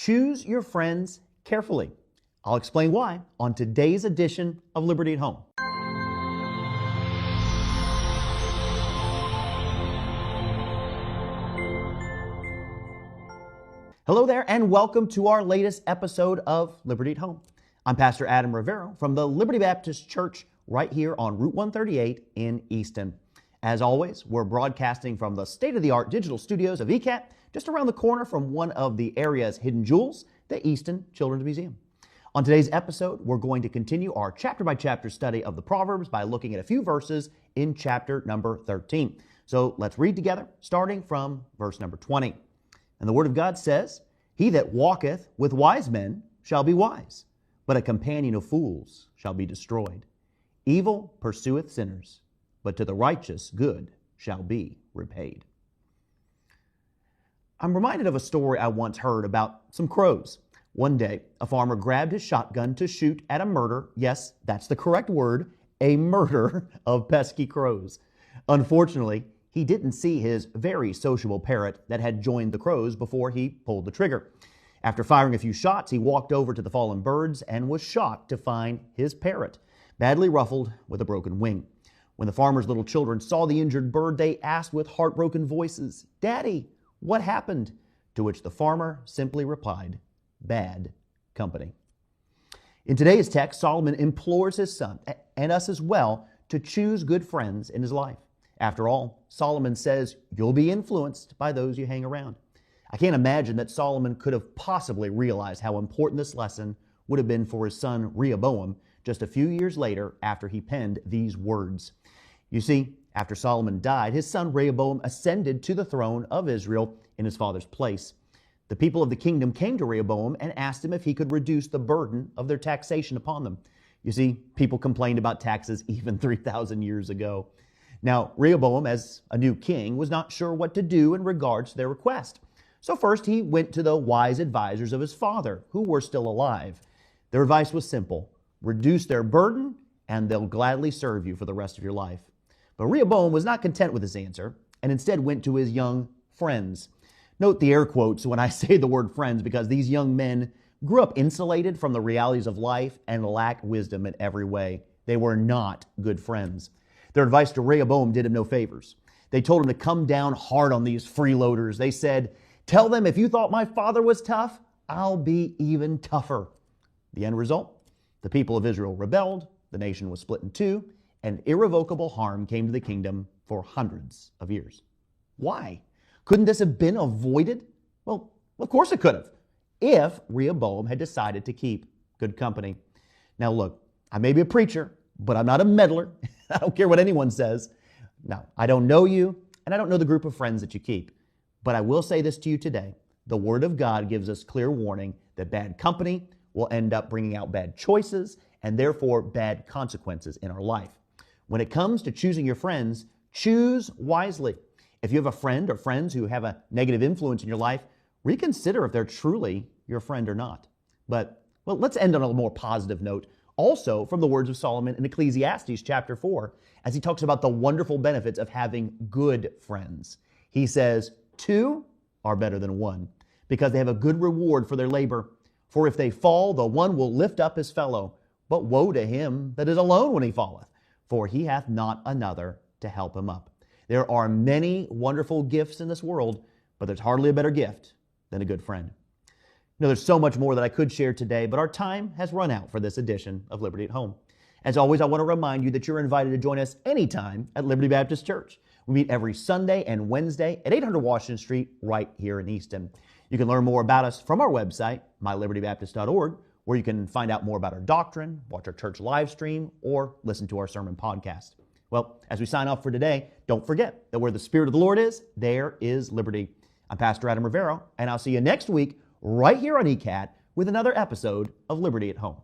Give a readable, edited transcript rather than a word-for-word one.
Choose your friends carefully. I'll explain why on today's edition of Liberty at Home. Hello there, and welcome to our latest episode of Liberty at Home. I'm Pastor Adam Rivero from the Liberty Baptist Church right here on Route 138 in Easton. As always, we're broadcasting from the state-of-the-art digital studios of ECAT, just around the corner from one of the area's hidden jewels, the Easton Children's Museum. On today's episode, we're going to continue our chapter-by-chapter study of the Proverbs by looking at a few verses in chapter number 13. So let's read together, starting from verse number 20. And the Word of God says, "He that walketh with wise men shall be wise, but a companion of fools shall be destroyed. Evil pursueth sinners, but to the righteous good shall be repaid." I'm reminded of a story I once heard about some crows. One day, a farmer grabbed his shotgun to shoot at a murder, yes, that's the correct word, a murder of pesky crows. Unfortunately, he didn't see his very sociable parrot that had joined the crows before he pulled the trigger. After firing a few shots, he walked over to the fallen birds and was shocked to find his parrot badly ruffled with a broken wing. When the farmer's little children saw the injured bird, they asked with heartbroken voices, "Daddy, what happened?" To which the farmer simply replied, "Bad company." In today's text, Solomon implores his son, and us as well, to choose good friends in his life. After all, Solomon says you'll be influenced by those you hang around. I can't imagine that Solomon could have possibly realized how important this lesson would have been for his son Rehoboam just a few years later after he penned these words. You see, after Solomon died, his son Rehoboam ascended to the throne of Israel in his father's place. The people of the kingdom came to Rehoboam and asked him if he could reduce the burden of their taxation upon them. You see, people complained about taxes even 3,000 years ago. Now, Rehoboam, as a new king, was not sure what to do in regards to their request. So first he went to the wise advisors of his father, who were still alive. Their advice was simple: reduce their burden, and they'll gladly serve you for the rest of your life. But Rehoboam was not content with this answer, and instead went to his young friends. Note the air quotes when I say the word friends, because these young men grew up insulated from the realities of life and lacked wisdom in every way. They were not good friends. Their advice to Rehoboam did him no favors. They told him to come down hard on these freeloaders. They said, "Tell them if you thought my father was tough, I'll be even tougher." The end result? The people of Israel rebelled, the nation was split in two, and irrevocable harm came to the kingdom for hundreds of years. Why? Couldn't this have been avoided? Well, of course it could have, if Rehoboam had decided to keep good company. Now look, I may be a preacher, but I'm not a meddler. I don't care what anyone says. Now, I don't know you, and I don't know the group of friends that you keep. But I will say this to you today. The Word of God gives us clear warning that bad company will end up bringing out bad choices and therefore bad consequences in our life. When it comes to choosing your friends, choose wisely. If you have a friend or friends who have a negative influence in your life, reconsider if they're truly your friend or not. But, well, let's end on a more positive note. Also from the words of Solomon in Ecclesiastes chapter 4, as he talks about the wonderful benefits of having good friends. He says, "Two are better than one, because they have a good reward for their labor. For if they fall, the one will lift up his fellow. But woe to him that is alone when he falleth, for he hath not another to help him up." There are many wonderful gifts in this world, but there's hardly a better gift than a good friend. You know, there's so much more that I could share today, but our time has run out for this edition of Liberty at Home. As always, I want to remind you that you're invited to join us anytime at Liberty Baptist Church. We meet every Sunday and Wednesday at 800 Washington Street right here in Easton. You can learn more about us from our website, mylibertybaptist.org, where you can find out more about our doctrine, watch our church live stream, or listen to our sermon podcast. Well, as we sign off for today, don't forget that where the Spirit of the Lord is, there is liberty. I'm Pastor Adam Rivero, and I'll see you next week right here on ECAT with another episode of Liberty at Home.